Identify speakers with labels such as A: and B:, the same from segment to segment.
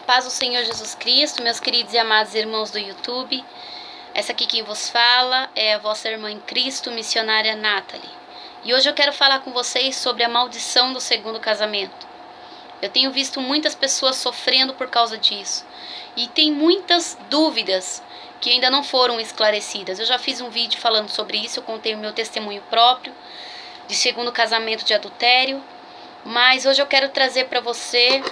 A: paz do Senhor Jesus Cristo, meus queridos e amados irmãos do YouTube. Essa aqui quem vos fala é a vossa irmã em Cristo, missionária Nathalie. E hoje eu quero falar com vocês sobre a maldição do segundo casamento. Eu tenho visto muitas pessoas sofrendo por causa disso. E tem muitas dúvidas que ainda não foram esclarecidas. Eu já fiz um vídeo falando sobre isso, eu contei o meu testemunho próprio de segundo casamento de adultério. Mas hoje eu quero trazer para você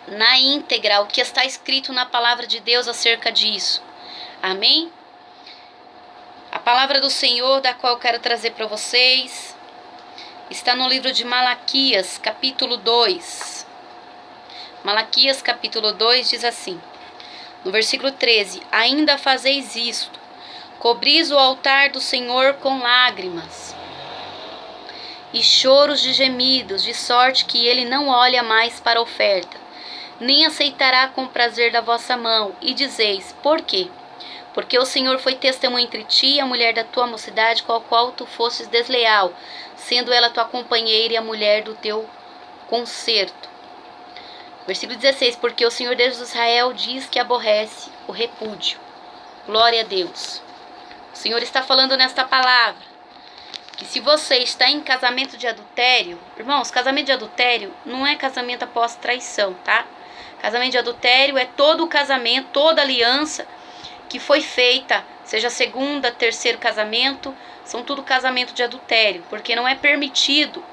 A: na íntegra o que está escrito na palavra de Deus acerca disso. Amém? A palavra do Senhor, da qual eu quero trazer para vocês, está no livro de Malaquias, capítulo 2. Malaquias, capítulo 2, diz assim, no versículo 13: Ainda fazeis isto, cobris o altar do Senhor com lágrimas e choros de gemidos, de sorte que ele não olha mais para a oferta, nem aceitará com prazer da vossa mão. E dizeis: por quê? Porque o Senhor foi testemunha entre ti e a mulher da tua mocidade, com a qual tu fostes desleal, sendo ela tua companheira e a mulher do teu concerto. Versículo 16: Porque o Senhor Deus de Israel diz que aborrece o repúdio. Glória a Deus. O Senhor está falando nesta palavra que se você está em casamento de adultério, irmãos, casamento de adultério não é casamento após traição, tá? Casamento de adultério é todo o casamento, toda aliança que foi feita, seja segunda, terceiro casamento, são tudo casamento de adultério, porque não é permitido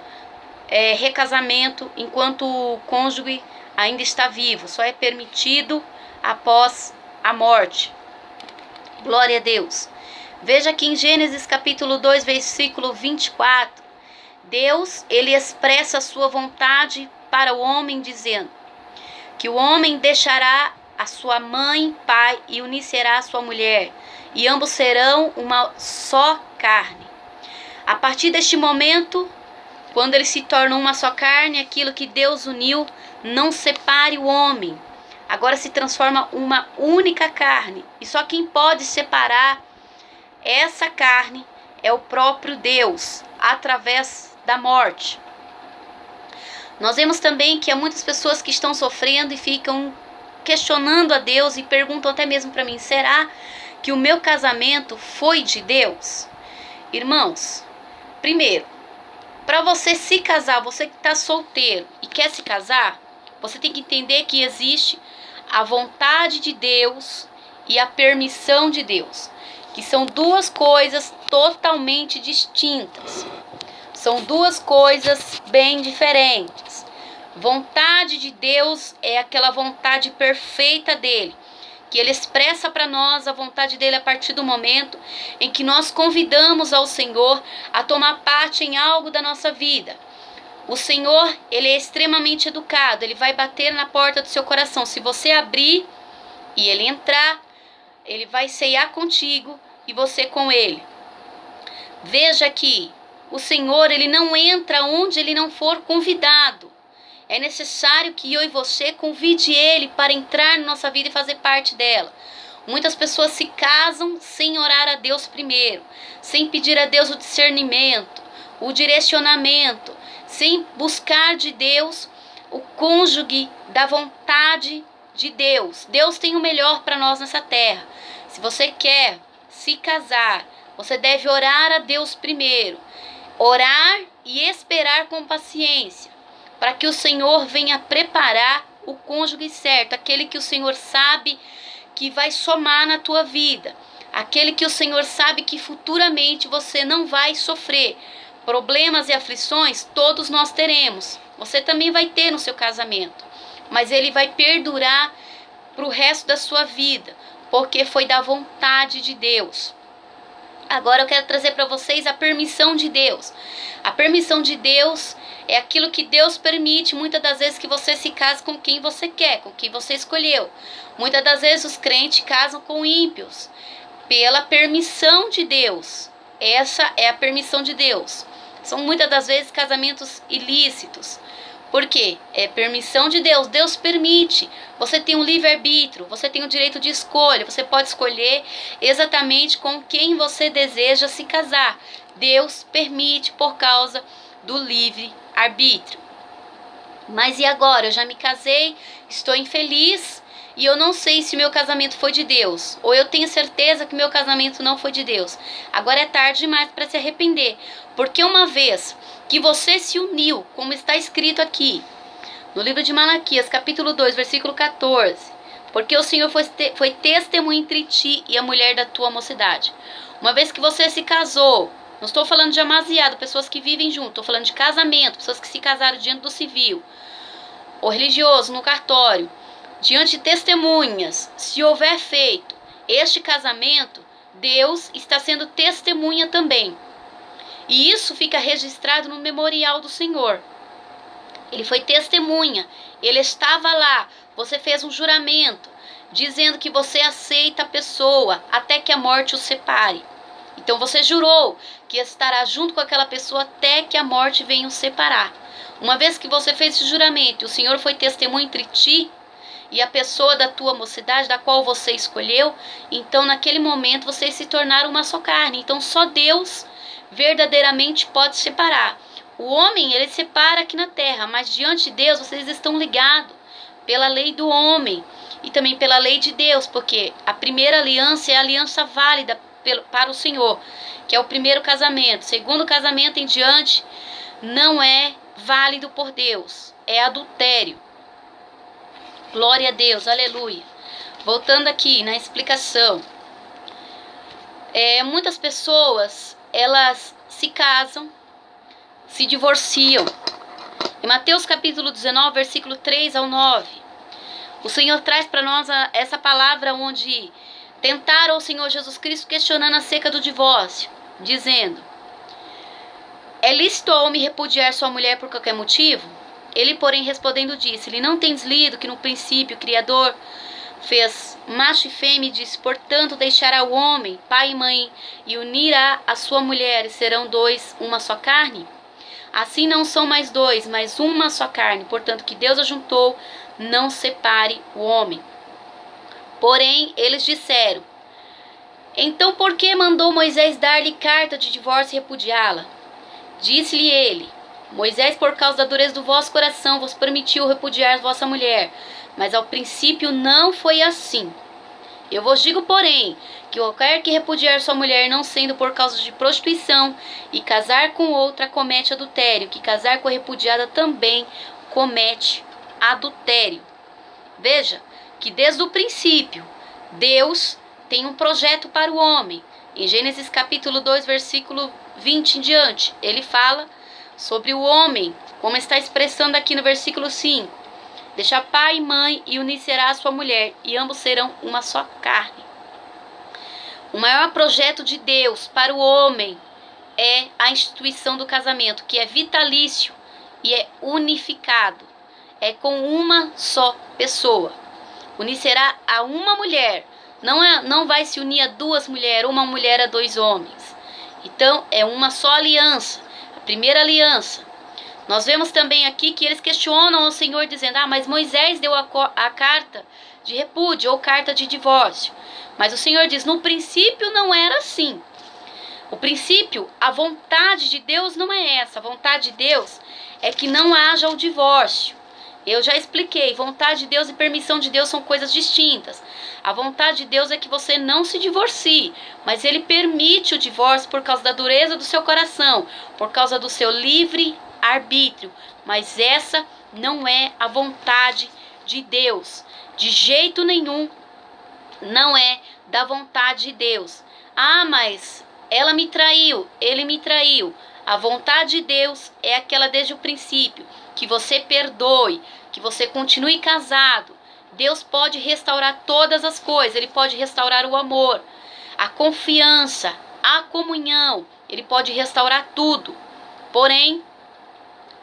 A: recasamento enquanto o cônjuge ainda está vivo, só é permitido após a morte. Glória a Deus. Veja aqui em Gênesis capítulo 2, versículo 24, Deus, ele expressa a sua vontade para o homem, dizendo que o homem deixará a sua mãe, pai, e unir-se-á a sua mulher, e ambos serão uma só carne. A partir deste momento, quando eles se tornam uma só carne, aquilo que Deus uniu, não separe o homem. Agora se transforma uma única carne. E só quem pode separar essa carne é o próprio Deus, através da morte. Nós vemos também que há muitas pessoas que estão sofrendo e ficam questionando a Deus e perguntam até mesmo para mim: será que o meu casamento foi de Deus? Irmãos, primeiro, para você se casar, você que está solteiro e quer se casar, você tem que entender que existe a vontade de Deus e a permissão de Deus, que são duas coisas totalmente distintas. São duas coisas bem diferentes. Vontade de Deus é aquela vontade perfeita dele, que ele expressa para nós a vontade dele a partir do momento em que nós convidamos ao Senhor a tomar parte em algo da nossa vida. O Senhor, ele é extremamente educado, ele vai bater na porta do seu coração. Se você abrir e ele entrar, ele vai ceiar contigo e você com ele. Veja que o Senhor, ele não entra onde ele não for convidado. É necessário que eu e você convide ele para entrar na nossa vida e fazer parte dela. Muitas pessoas se casam sem orar a Deus primeiro, sem pedir a Deus o discernimento, o direcionamento, sem buscar de Deus o cônjuge da vontade de Deus. Deus tem o melhor para nós nessa terra. Se você quer se casar, você deve orar a Deus primeiro. Orar e esperar com paciência, para que o Senhor venha preparar o cônjuge certo, aquele que o Senhor sabe que vai somar na tua vida, aquele que o Senhor sabe que futuramente você não vai sofrer. Problemas e aflições todos nós teremos, você também vai ter no seu casamento, mas ele vai perdurar para o resto da sua vida, porque foi da vontade de Deus. Agora eu quero trazer para vocês a permissão de Deus. A permissão de Deus é aquilo que Deus permite muitas das vezes que você se case com quem você quer, com quem você escolheu. Muitas das vezes os crentes casam com ímpios, pela permissão de Deus. Essa é a permissão de Deus. São muitas das vezes casamentos ilícitos. Por quê? É permissão de Deus. Deus permite. Você tem um livre-arbítrio, você tem o direito de escolha. Você pode escolher exatamente com quem você deseja se casar. Deus permite por causa do livre-arbítrio. Mas e agora? Eu já me casei, estou infeliz e eu não sei se meu casamento foi de Deus. Ou eu tenho certeza que meu casamento não foi de Deus. Agora é tarde demais para se arrepender. Porque uma vez que você se uniu, como está escrito aqui, no livro de Malaquias, capítulo 2, versículo 14. Porque o Senhor foi testemunha entre ti e a mulher da tua mocidade. Uma vez que você se casou, não estou falando de amaziado, pessoas que vivem junto, estou falando de casamento, pessoas que se casaram diante do civil, ou religioso, no cartório, diante de testemunhas, se houver feito este casamento, Deus está sendo testemunha também. E isso fica registrado no memorial do Senhor. Ele foi testemunha, ele estava lá, você fez um juramento, dizendo que você aceita a pessoa até que a morte o separe. Então você jurou que estará junto com aquela pessoa até que a morte venha o separar. Uma vez que você fez esse juramento, o Senhor foi testemunha entre ti e a pessoa da tua mocidade, da qual você escolheu, então naquele momento vocês se tornaram uma só carne. Então só Deus verdadeiramente pode separar. O homem, ele separa aqui na terra, mas diante de Deus vocês estão ligados pela lei do homem e também pela lei de Deus, porque a primeira aliança é a aliança válida para o Senhor, que é o primeiro casamento. Segundo casamento em diante não é válido por Deus, é adultério. Glória a Deus, aleluia. Voltando aqui na explicação, muitas pessoas, elas se casam, se divorciam. Em Mateus capítulo 19, versículo 3 ao 9, o Senhor traz para nós essa palavra onde tentaram o Senhor Jesus Cristo questionando acerca do divórcio, dizendo: é lícito ao homem repudiar sua mulher por qualquer motivo? Ele, porém, respondendo, disse-lhe: não tens lido que no princípio o Criador fez macho e fêmea, e disse: portanto deixará o homem, pai e mãe, e unirá a sua mulher, e serão dois, uma só carne? Assim não são mais dois, mas uma só carne. Portanto, que Deus ajuntou, não separe o homem. Porém, eles disseram: então por que mandou Moisés dar-lhe carta de divórcio e repudiá-la? Disse-lhe ele: Moisés, por causa da dureza do vosso coração, vos permitiu repudiar vossa mulher, mas ao princípio não foi assim. Eu vos digo, porém, que qualquer que repudiar sua mulher, não sendo por causa de prostituição, e casar com outra, comete adultério, que casar com a repudiada também comete adultério. Veja que desde o princípio, Deus tem um projeto para o homem. Em Gênesis capítulo 2, versículo 20 em diante, ele fala sobre o homem, como está expressando aqui no versículo 5. Deixa pai e mãe e unir-se-á a sua mulher, e ambos serão uma só carne. O maior projeto de Deus para o homem é a instituição do casamento, que é vitalício e é unificado. É com uma só pessoa. Unir-se-á a uma mulher. Não vai se unir a duas mulheres, uma mulher a dois homens. Então é uma só aliança, a primeira aliança. Nós vemos também aqui que eles questionam o Senhor dizendo: mas Moisés deu a carta de repúdio ou carta de divórcio. Mas o Senhor diz: no princípio não era assim. O princípio, a vontade de Deus não é essa. A vontade de Deus é que não haja o divórcio. Eu já expliquei, vontade de Deus e permissão de Deus são coisas distintas. A vontade de Deus é que você não se divorcie, mas Ele permite o divórcio por causa da dureza do seu coração, por causa do seu livre arbítrio. Mas essa não é a vontade de Deus. De jeito nenhum, não é da vontade de Deus. Mas ela me traiu, ele me traiu. A vontade de Deus é aquela desde o princípio, que você perdoe, que você continue casado. Deus pode restaurar todas as coisas. Ele pode restaurar o amor, a confiança, a comunhão. Ele pode restaurar tudo. Porém,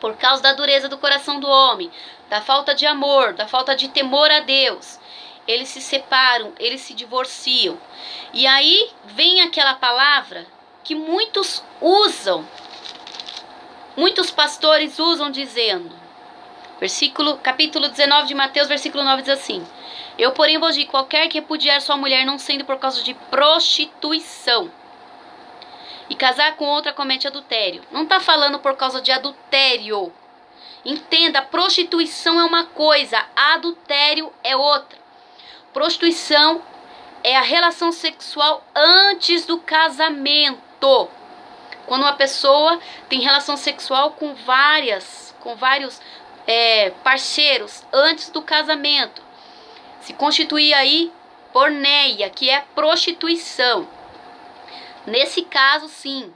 A: por causa da dureza do coração do homem, da falta de amor, da falta de temor a Deus, eles se separam, eles se divorciam. E aí vem aquela palavra que muitos usam, muitos pastores usam dizendo, capítulo 19 de Mateus, versículo 9 diz assim: eu, porém, vos digo, qualquer que repudiar sua mulher, não sendo por causa de prostituição, e casar com outra, comete adultério. Não está falando por causa de adultério. Entenda, prostituição é uma coisa, adultério é outra. Prostituição é a relação sexual antes do casamento. Quando uma pessoa tem relação sexual com vários parceiros antes do casamento. Se constitui aí porneia, que é prostituição. Nesse caso, sim,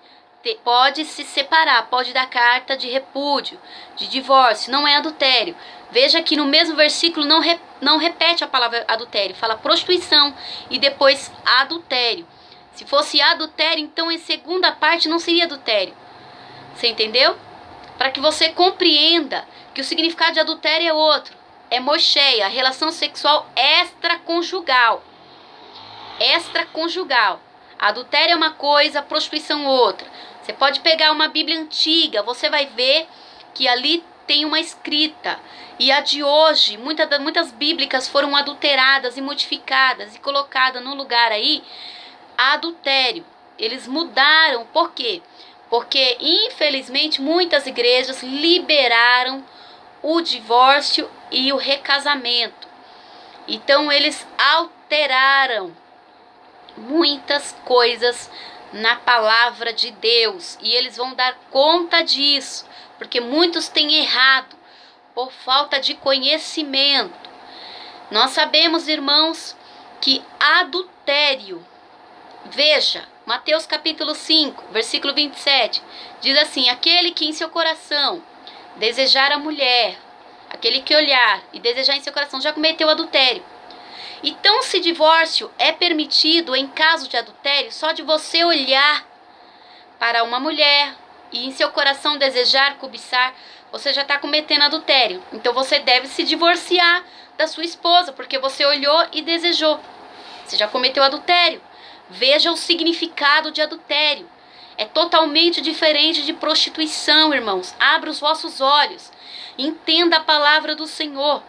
A: pode se separar, pode dar carta de repúdio, de divórcio, não é adultério. Veja que no mesmo versículo não repete a palavra adultério, fala prostituição e depois adultério. Se fosse adultério, então em segunda parte não seria adultério. Você entendeu? Para que você compreenda que o significado de adultério é outro. É mocheia, relação sexual extraconjugal. Extraconjugal. Adultério é uma coisa, prostituição outra. Você pode pegar uma Bíblia antiga, você vai ver que ali tem uma escrita. E a de hoje, muitas bíblicas foram adulteradas e modificadas e colocadas no lugar aí, adultério. Eles mudaram, por quê? Porque, infelizmente, muitas igrejas liberaram o divórcio e o recasamento. Então, eles alteraram muitas coisas na palavra de Deus. E eles vão dar conta disso, porque muitos têm errado por falta de conhecimento. Nós sabemos, irmãos, que adultério, veja, Mateus capítulo 5, versículo 27, diz assim: aquele que em seu coração desejar a mulher, aquele que olhar e desejar em seu coração já cometeu adultério. Então, se divórcio é permitido em caso de adultério, só de você olhar para uma mulher e em seu coração desejar, cobiçar, você já está cometendo adultério. Então, você deve se divorciar da sua esposa, porque você olhou e desejou. Você já cometeu adultério. Veja o significado de adultério. É totalmente diferente de prostituição, irmãos. Abra os vossos olhos. Entenda a palavra do Senhor.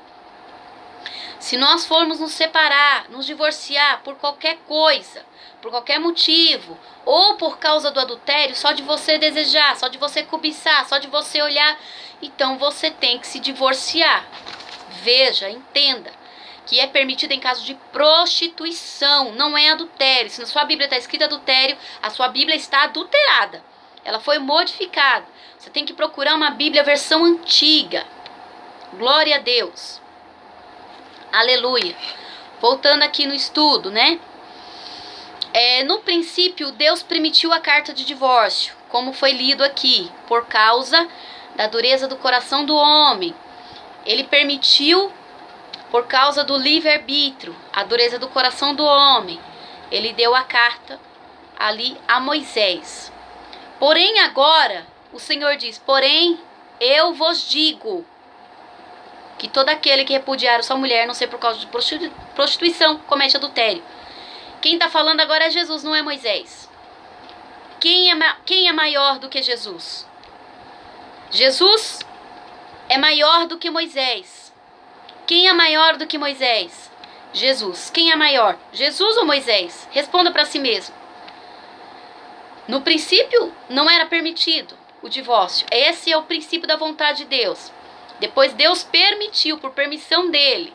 A: Se nós formos nos separar, nos divorciar por qualquer coisa, por qualquer motivo, ou por causa do adultério, só de você desejar, só de você cobiçar, só de você olhar, então você tem que se divorciar. Veja, entenda que é permitido em caso de prostituição, não é adultério. Se na sua Bíblia está escrito adultério, a sua Bíblia está adulterada. Ela foi modificada. Você tem que procurar uma Bíblia versão antiga. Glória a Deus. Aleluia. Voltando aqui no estudo, né? No princípio, Deus permitiu a carta de divórcio, como foi lido aqui, por causa da dureza do coração do homem. Ele permitiu por causa do livre-arbítrio, a dureza do coração do homem. Ele deu a carta ali a Moisés. Porém agora, o Senhor diz, porém eu vos digo que todo aquele que repudiar sua mulher, não ser por causa de prostituição, comete adultério. Quem está falando agora é Jesus, não é Moisés. Quem é maior do que Jesus? Jesus é maior do que Moisés. Quem é maior do que Moisés? Jesus. Quem é maior? Jesus ou Moisés? Responda para si mesmo. No princípio, não era permitido o divórcio. Esse é o princípio da vontade de Deus. Depois Deus permitiu, por permissão dele,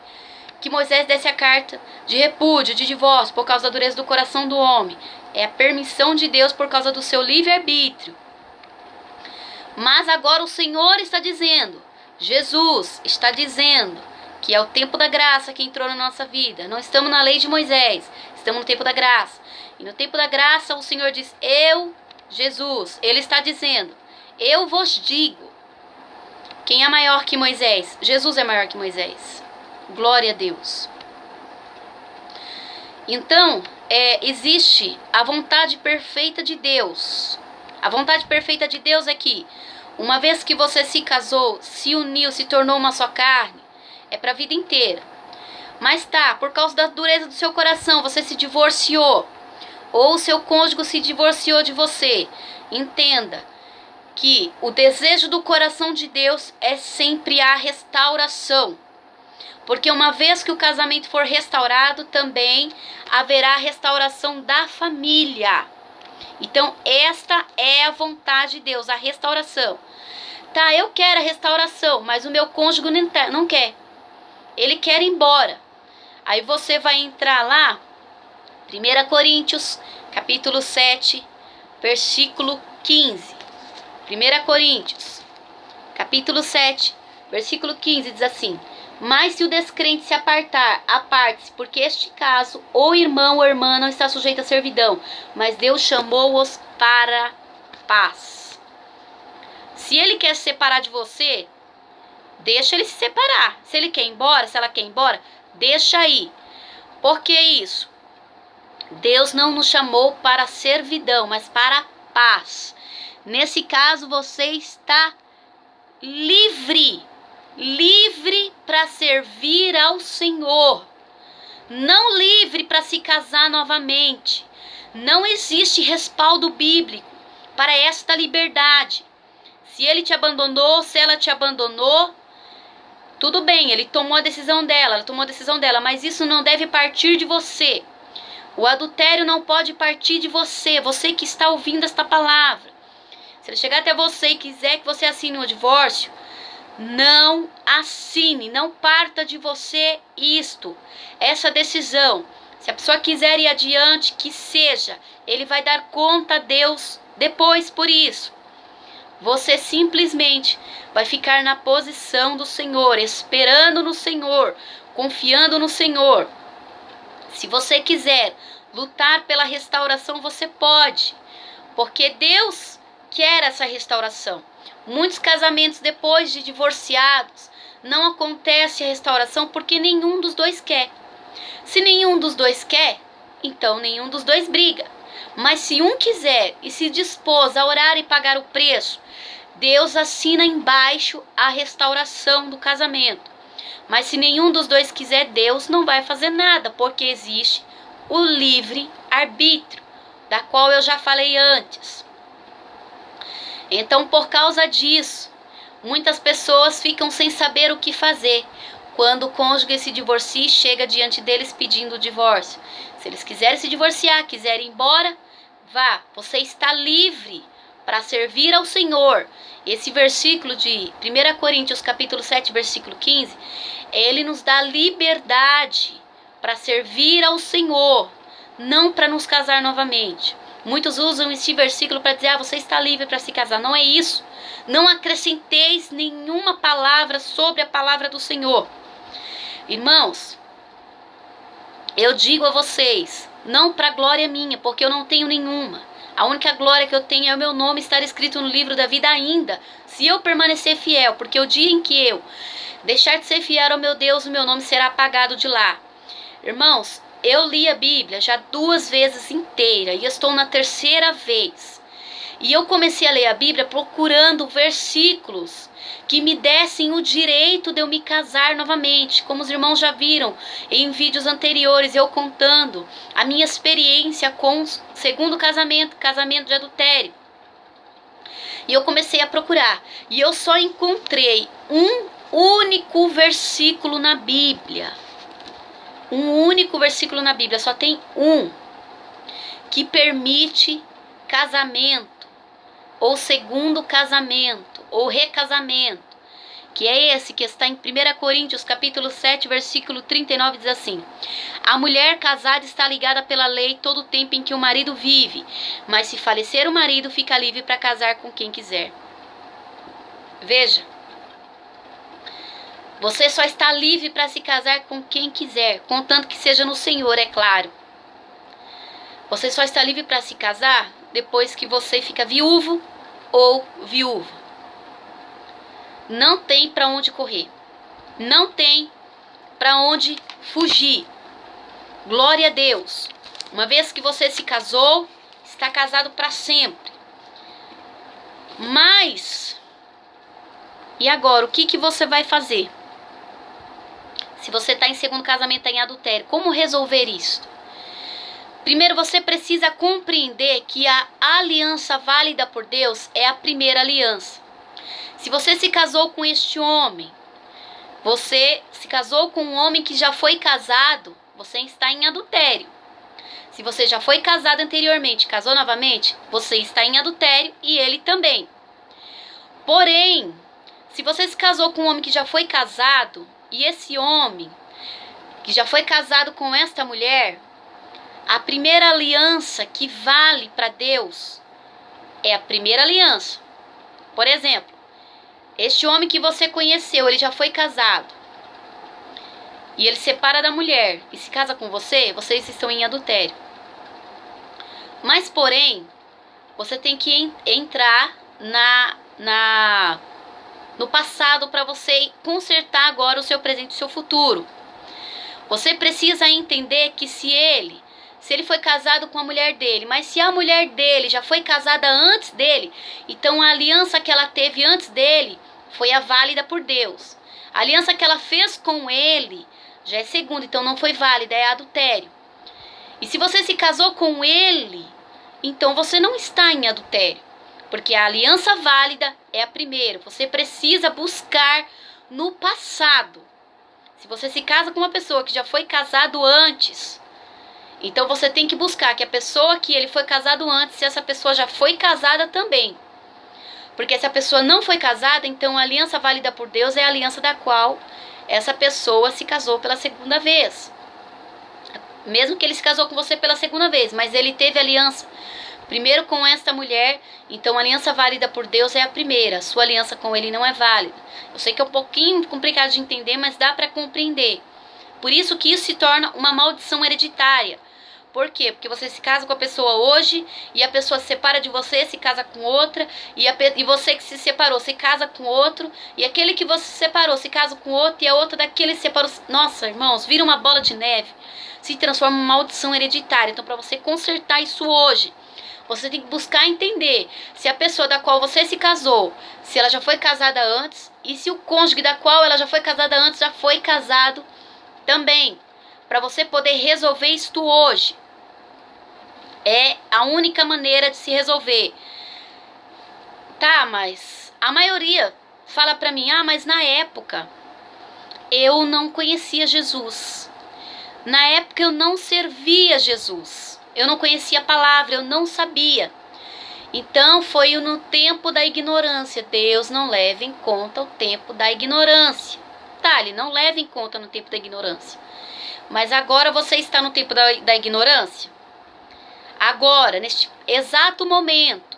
A: que Moisés desse a carta de repúdio, de divórcio, por causa da dureza do coração do homem. É a permissão de Deus por causa do seu livre-arbítrio. Mas agora o Senhor está dizendo, Jesus está dizendo, que é o tempo da graça que entrou na nossa vida. Não estamos na lei de Moisés, estamos no tempo da graça. E no tempo da graça o Senhor diz, Jesus, ele está dizendo, eu vos digo. Quem é maior que Moisés? Jesus é maior que Moisés. Glória a Deus. Então, existe a vontade perfeita de Deus. A vontade perfeita de Deus é que, uma vez que você se casou, se uniu, se tornou uma só carne, é para a vida inteira. Mas por causa da dureza do seu coração, você se divorciou, ou o seu cônjuge se divorciou de você. Entenda que o desejo do coração de Deus é sempre a restauração. Porque uma vez que o casamento for restaurado, também haverá restauração da família. Então, esta é a vontade de Deus, a restauração. Tá, eu quero a restauração, mas o meu cônjuge não quer. Ele quer ir embora. Aí você vai entrar lá, 1 Coríntios, capítulo 7, versículo 15. 1 Coríntios, capítulo 7, versículo 15, diz assim: mas se o descrente se apartar, aparte-se, porque este caso, o irmão ou irmã não está sujeito à servidão, mas Deus chamou-os para paz. Se ele quer se separar de você, deixa ele se separar. Se ele quer ir embora, se ela quer ir embora, deixa aí. Por que isso? Deus não nos chamou para servidão, mas para paz. Nesse caso, você está livre para servir ao Senhor. Não livre para se casar novamente. Não existe respaldo bíblico para esta liberdade. Se ele te abandonou, se ela te abandonou, tudo bem, ele tomou a decisão dela, ela tomou a decisão dela, mas isso não deve partir de você. O adultério não pode partir de você, você que está ouvindo esta palavra. Se ele chegar até você e quiser que você assine o divórcio, não assine, não parta de você essa decisão. Se a pessoa quiser ir adiante, que seja, ele vai dar conta a Deus depois por isso. Você simplesmente vai ficar na posição do Senhor, esperando no Senhor, confiando no Senhor. Se você quiser lutar pela restauração, você pode, porque Deus quer essa restauração. Muitos casamentos depois de divorciados, não acontece a restauração porque nenhum dos dois quer. Se nenhum dos dois quer, então nenhum dos dois briga. Mas se um quiser e se dispôs a orar e pagar o preço, Deus assina embaixo a restauração do casamento. Mas se nenhum dos dois quiser, Deus não vai fazer nada, porque existe o livre-arbítrio, da qual eu já falei antes. Então, por causa disso, muitas pessoas ficam sem saber o que fazer quando o cônjuge se divorcia e chega diante deles pedindo o divórcio. Se eles quiserem se divorciar, quiserem ir embora, vá, você está livre para servir ao Senhor. Esse versículo de 1 Coríntios capítulo 7, versículo 15, ele nos dá liberdade para servir ao Senhor, não para nos casar novamente. Muitos usam esse versículo para dizer, você está livre para se casar. Não é isso. Não acrescenteis nenhuma palavra sobre a palavra do Senhor. Irmãos, eu digo a vocês, não para glória minha, porque eu não tenho nenhuma. A única glória que eu tenho é o meu nome estar escrito no livro da vida ainda, se eu permanecer fiel, porque o dia em que eu deixar de ser fiel ao meu Deus, o meu nome será apagado de lá. Irmãos, eu li a Bíblia já 2 vezes inteira e estou na 3ª vez. E eu comecei a ler a Bíblia procurando versículos que me dessem o direito de eu me casar novamente. Como os irmãos já viram em vídeos anteriores, eu contando a minha experiência com o segundo casamento de adultério. E eu comecei a procurar. E eu só encontrei um único versículo na Bíblia. Um único versículo na Bíblia, só tem um, que permite casamento, ou segundo casamento, ou recasamento, que é esse que está em 1 Coríntios capítulo 7, versículo 39, diz assim: a mulher casada está ligada pela lei todo o tempo em que o marido vive, mas se falecer o marido, fica livre para casar com quem quiser. Veja, você só está livre para se casar com quem quiser, contanto que seja no Senhor, é claro. Você só está livre para se casar depois que você fica viúvo ou viúva. Não tem para onde correr. Não tem para onde fugir. Glória a Deus. Uma vez que você se casou, está casado para sempre. Mas, e agora, o que você vai fazer? Se você está em segundo casamento, está em adultério, como resolver isso? Primeiro, você precisa compreender que a aliança válida por Deus é a primeira aliança. Se você se casou com este homem, você se casou com um homem que já foi casado, você está em adultério. Se você já foi casado anteriormente, casou novamente, você está em adultério e ele também. Porém, Se você se casou com um homem que já foi casado, e esse homem que já foi casado com esta mulher, a primeira aliança que vale para Deus é a primeira aliança. Por exemplo, este homem que você conheceu, ele já foi casado. E ele separa da mulher e se casa com você, vocês estão em adultério. Mas, porém, você tem que entrar no passado para você consertar agora o seu presente e o seu futuro. Você precisa entender que se ele foi casado com a mulher dele, mas se a mulher dele já foi casada antes dele, então a aliança que ela teve antes dele foi a válida por Deus. A aliança que ela fez com ele já é segunda, então não foi válida, é adultério. E se você se casou com ele, então você não está em adultério, porque a aliança válida é a primeira. Você precisa buscar no passado. Se você se casa com uma pessoa que já foi casado antes, então você tem que buscar que a pessoa que ele foi casado antes, se essa pessoa já foi casada também. Porque se a pessoa não foi casada, então a aliança válida por Deus é a aliança da qual essa pessoa se casou pela segunda vez. Mesmo que ele se casou com você pela segunda vez, mas ele teve aliança primeiro com esta mulher, então a aliança válida por Deus é a primeira. A sua aliança com ele não é válida. Eu sei que é um pouquinho complicado de entender, mas dá para compreender. Por isso que isso se torna uma maldição hereditária. Por quê? Porque você se casa com a pessoa hoje e a pessoa se separa de você, se casa com outra, e você que se separou se casa com outro, e aquele que você se separou se casa com outro, e a outra daquele se separou. Nossa, irmãos, vira uma bola de neve, se transforma em uma maldição hereditária. Então, para você consertar isso hoje, você tem que buscar entender se a pessoa da qual você se casou, se ela já foi casada antes, e se o cônjuge da qual ela já foi casada antes já foi casado também, para você poder resolver isto hoje. É a única maneira de se resolver. Tá, mas a maioria fala pra mim, mas na época eu não conhecia Jesus. Na época eu não servia Jesus. Eu não conhecia a palavra, eu não sabia. Então foi no tempo da ignorância. Deus não leva em conta o tempo da ignorância. Tá, ele não leva em conta no tempo da ignorância. Mas agora você está no tempo da ignorância? Agora, neste exato momento,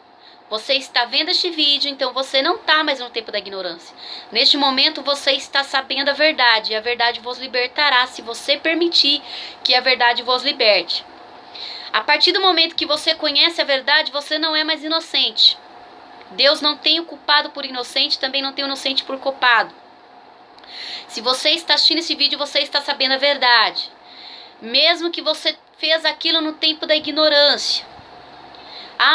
A: você está vendo este vídeo, então você não está mais no tempo da ignorância. Neste momento você está sabendo a verdade, e a verdade vos libertará se você permitir que a verdade vos liberte. A partir do momento que você conhece a verdade, você não é mais inocente. Deus não tem o culpado por inocente, também não tem o inocente por culpado. Se você está assistindo esse vídeo, você está sabendo a verdade. Mesmo que você fez aquilo no tempo da ignorância.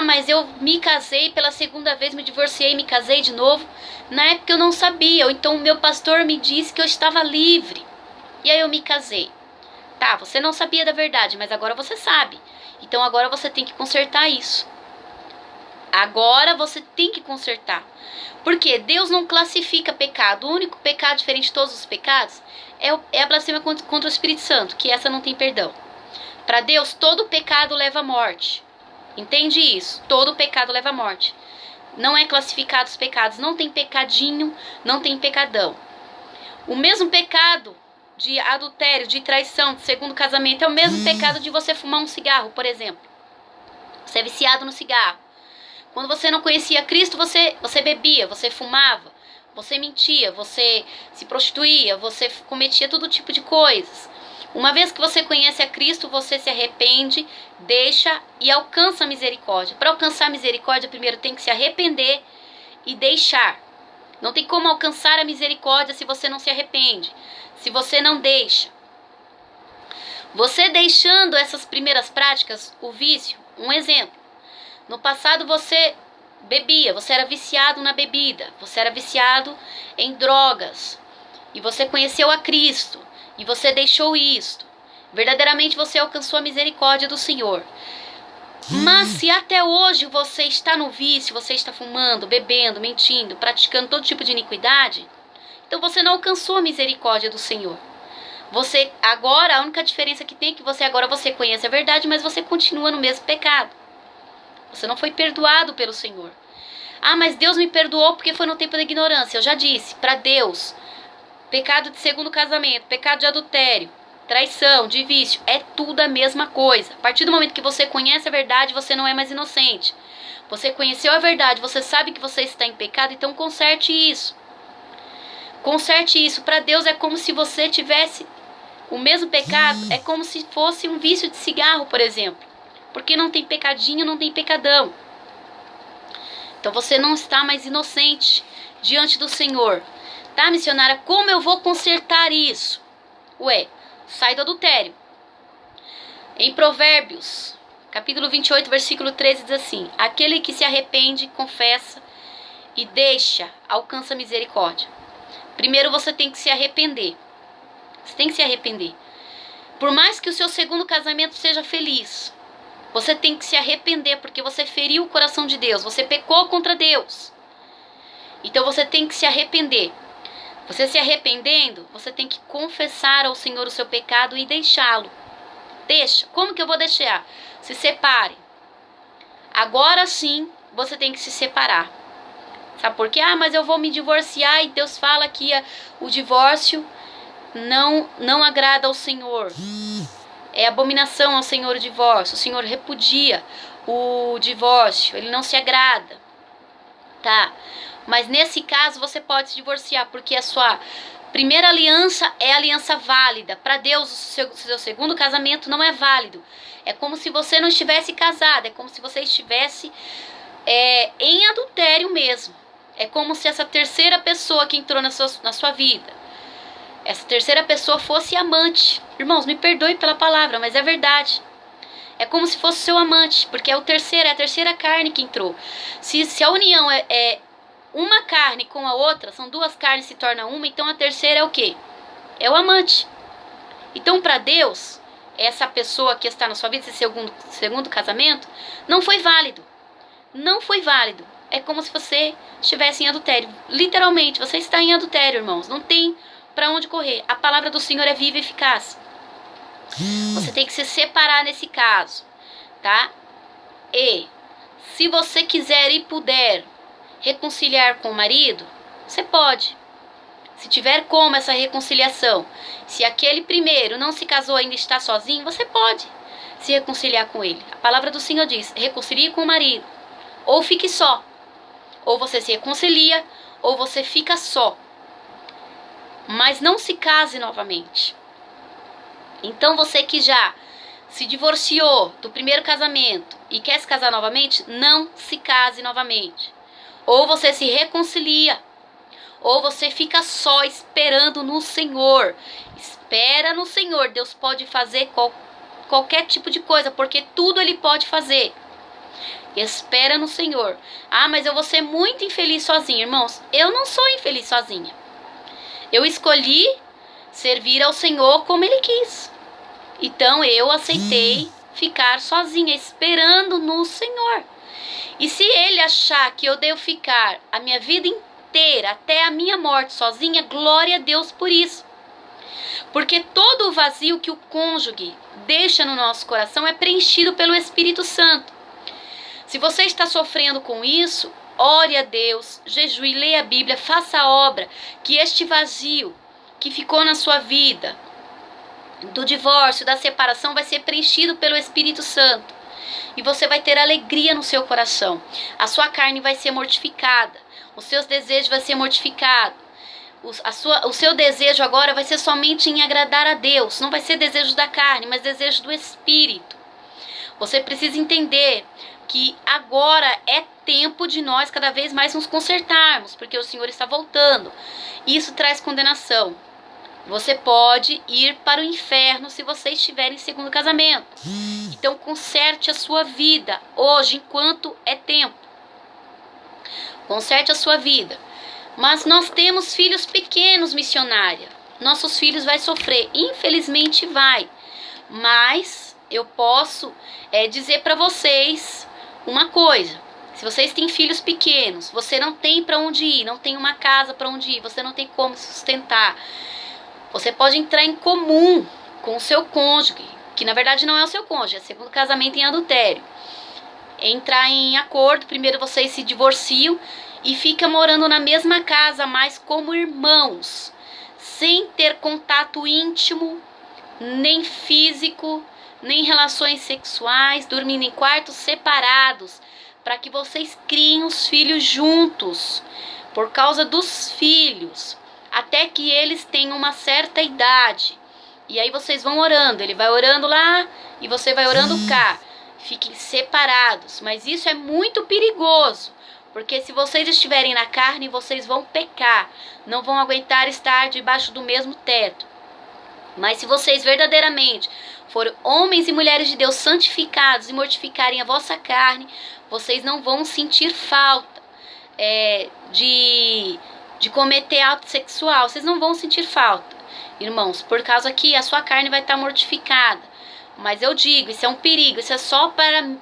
A: Mas eu me casei pela segunda vez, me divorciei, me casei de novo. Na época eu não sabia, ou então o meu pastor me disse que eu estava livre. E aí eu me casei. Tá, você não sabia da verdade, mas agora você sabe. Então agora você tem que consertar isso. Agora você tem que consertar. Porque Deus não classifica pecado. O único pecado diferente de todos os pecados é a blasfêmia contra o Espírito Santo, que essa não tem perdão. Para Deus, todo pecado leva à morte. Entende isso? Todo pecado leva à morte. Não é classificado os pecados. Não tem pecadinho, não tem pecadão. O mesmo pecado de adultério, de traição, de segundo casamento, é o mesmo pecado de você fumar um cigarro, por exemplo. Você é viciado no cigarro. Quando você não conhecia Cristo, você bebia, você fumava, você mentia, você se prostituía, você cometia todo tipo de coisas. Uma vez que você conhece a Cristo, você se arrepende, deixa e alcança a misericórdia. Para alcançar a misericórdia, primeiro tem que se arrepender e deixar. Não tem como alcançar a misericórdia se você não se arrepende, se você não deixa. Você deixando essas primeiras práticas, o vício, um exemplo. No passado você bebia, você era viciado na bebida, você era viciado em drogas. E você conheceu a Cristo. E você deixou isto. Verdadeiramente você alcançou a misericórdia do Senhor. Mas se até hoje você está no vício, você está fumando, bebendo, mentindo, praticando todo tipo de iniquidade, então você não alcançou a misericórdia do Senhor. Você agora, a única diferença que tem é que você conhece a verdade, mas você continua no mesmo pecado. Você não foi perdoado pelo Senhor. Ah, mas Deus me perdoou porque foi no tempo da ignorância. Eu já disse, para Deus, pecado de segundo casamento, pecado de adultério, traição, de vício, é tudo a mesma coisa. A partir do momento que você conhece a verdade, você não é mais inocente. Você conheceu a verdade, você sabe que você está em pecado, então conserte isso. Conserte isso. Para Deus é como se você tivesse o mesmo pecado, é como se fosse um vício de cigarro, por exemplo. Porque não tem pecadinho, não tem pecadão. Então você não está mais inocente diante do Senhor. Tá, missionária? Como eu vou consertar isso? Ué, sai do adultério. Em Provérbios, capítulo 28, versículo 13, diz assim: aquele que se arrepende, confessa e deixa, alcança misericórdia. Primeiro você tem que se arrepender. Você tem que se arrepender. Por mais que o seu segundo casamento seja feliz, você tem que se arrepender, porque você feriu o coração de Deus. Você pecou contra Deus. Então você tem que se arrepender. Você se arrependendo, você tem que confessar ao Senhor o seu pecado e deixá-lo. Deixa. Como que eu vou deixar? Se separe. Agora sim, você tem que se separar. Sabe por quê? Ah, mas eu vou me divorciar e Deus fala que o divórcio não agrada ao Senhor. É abominação ao Senhor o divórcio. O Senhor repudia o divórcio. Ele não se agrada. Tá? Mas nesse caso você pode se divorciar, porque a sua primeira aliança é aliança válida. Para Deus, o seu segundo casamento não é válido. É como se você não estivesse casado. É como se você estivesse em adultério mesmo. É como se essa terceira pessoa que entrou na sua vida, essa terceira pessoa fosse amante. Irmãos, me perdoe pela palavra, mas é verdade. É como se fosse seu amante, porque é a terceira carne que entrou. Se a união é uma carne com a outra, são duas carnes se torna uma, então a terceira é o quê? É o amante. Então, para Deus, essa pessoa que está na sua vida, esse segundo casamento, não foi válido. Não foi válido. É como se você estivesse em adultério. Literalmente, você está em adultério, irmãos. Não tem para onde correr. A palavra do Senhor é viva e eficaz. Você tem que se separar nesse caso, tá? E se você quiser e puder reconciliar com o marido, você pode. Se tiver como essa reconciliação, se aquele primeiro não se casou ainda e está sozinho, você pode se reconciliar com ele. A palavra do Senhor diz: reconcilie com o marido, ou fique só. Ou você se reconcilia, ou você fica só. Mas não se case novamente. Então você que já se divorciou do primeiro casamento e quer se casar novamente, não se case novamente. Ou você se reconcilia, ou você fica só esperando no Senhor. Espera no Senhor. Deus pode fazer qualquer tipo de coisa, porque tudo Ele pode fazer. Espera no Senhor. Ah, mas eu vou ser muito infeliz sozinha. Irmãos, eu não sou infeliz sozinha. Eu escolhi servir ao Senhor como Ele quis. Então eu aceitei ficar sozinha, esperando no Senhor. E se Ele achar que eu devo ficar a minha vida inteira, até a minha morte sozinha, glória a Deus por isso. Porque todo o vazio que o cônjuge deixa no nosso coração é preenchido pelo Espírito Santo. Se você está sofrendo com isso, ore a Deus, jejue, leia a Bíblia, faça a obra, que este vazio que ficou na sua vida, do divórcio, da separação, vai ser preenchido pelo Espírito Santo. E você vai ter alegria no seu coração. A sua carne vai ser mortificada, os seus desejos vão ser mortificados. O seu desejo agora vai ser somente em agradar a Deus. Não vai ser desejo da carne, mas desejo do Espírito. Você precisa entender que agora é tempo de nós cada vez mais nos consertarmos, porque o Senhor está voltando. Isso traz condenação. Você pode ir para o inferno se você estiver em segundo casamento. Então conserte a sua vida hoje, enquanto é tempo. Conserte a sua vida. Mas nós temos filhos pequenos, missionária. Nossos filhos vão sofrer. Infelizmente vai. Mas eu posso dizer para vocês uma coisa: se vocês têm filhos pequenos, você não tem para onde ir, não tem uma casa para onde ir, você não tem como sustentar, você pode entrar em comum com o seu cônjuge, que na verdade não é o seu cônjuge, é segundo casamento em adultério. entrar em acordo. Primeiro vocês se divorciam e ficam morando na mesma casa, mas como irmãos, sem ter contato íntimo, nem físico, nem relações sexuais, dormindo em quartos separados, para que vocês criem os filhos juntos, por causa dos filhos, até que eles tenham uma certa idade. E aí vocês vão orando, ele vai orando lá e você vai orando cá. Fiquem separados, mas isso é muito perigoso, porque se vocês estiverem na carne, vocês vão pecar, não vão aguentar estar debaixo do mesmo teto. Mas se vocês verdadeiramente forem homens e mulheres de Deus santificados e mortificarem a vossa carne, vocês não vão sentir falta de cometer ato sexual. Vocês não vão sentir falta, irmãos, por causa que a sua carne vai estar mortificada. Mas eu digo, isso é um perigo, isso é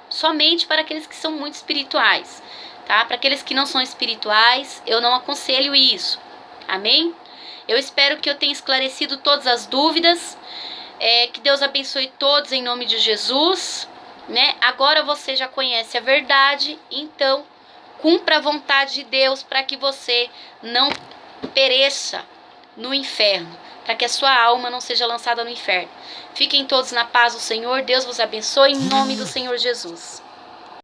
A: somente para aqueles que são muito espirituais, tá? Para aqueles que não são espirituais, eu não aconselho isso. Amém? Eu espero que eu tenha esclarecido todas as dúvidas. Que Deus abençoe todos em nome de Jesus, né? Agora você já conhece a verdade, então cumpra a vontade de Deus para que você não pereça no inferno, para que a sua alma não seja lançada no inferno. Fiquem todos na paz do Senhor. Deus vos abençoe em nome do Senhor Jesus.